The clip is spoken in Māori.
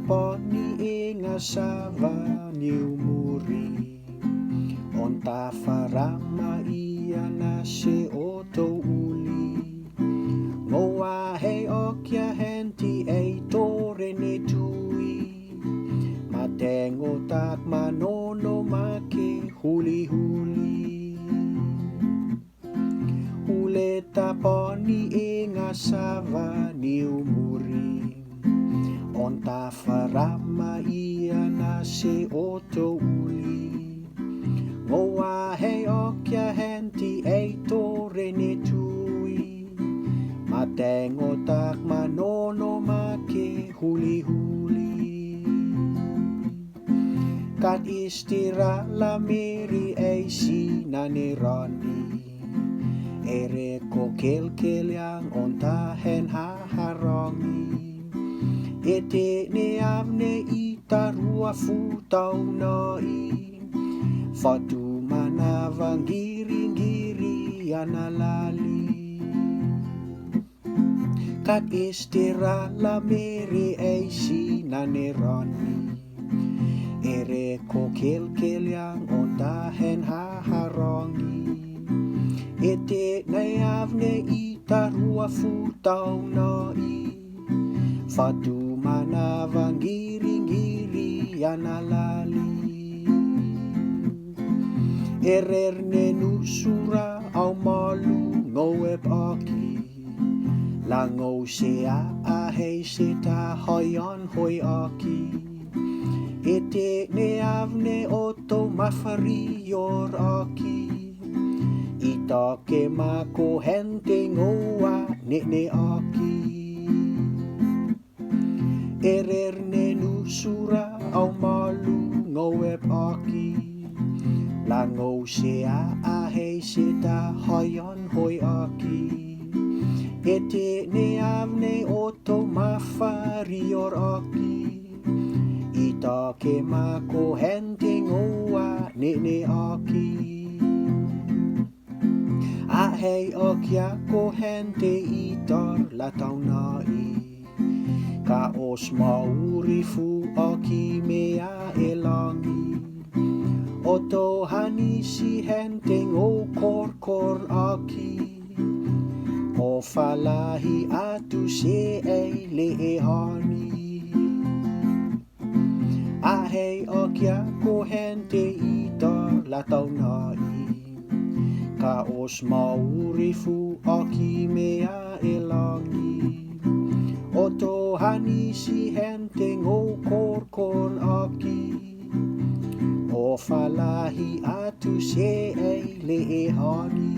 pani e gasava niu muri. Onta farama ia na se oto uli. Ngoa hei okia henti ei tore ne tui. Matengo tak manono make huli huli. Hule ta pani e gasava niu muri. Onta farama ia na se oto uli. Ngoa hei okia henti ei tore ne tui. Matengo tak manono make huli huli. Kat istira la meri ei si nane rani. Ere ko kel yang onta hen haharongi. Ete ne avne ita rua futau nai. Fatu mana vangiri-giri analali. Kat istira la meri ei si nane rani. Ere ko kel yang onta hen haharongi. Ete ne avne ita rua futau nai. Fatu mana vangiri-giri analali. Erer ne nusura au malu ngoep aki. Lango se a hei se ta hoion hoi aki. Ete ne avne oto mafari yor aki. Ita ke mako hente ngoa ne aki. Erer ne nusura au malu ngoep aki. Lango se a hei se ta hoion hoi aki. Ete ne avne oto mafari yor aki. Ita ke mako hente ngoa ne aki. A hei okia ko hente itar latau nai. Ka os mauri fu aki mea elangi. Oto hani si hente ngo kor aki. O falahi atu se ei le e hani. A hei okia ko hente ita latau nai. Ka os mauri fu aki mea elangi. Oto hani si hente ngo kor aki. O falahi atu se ei le e hani.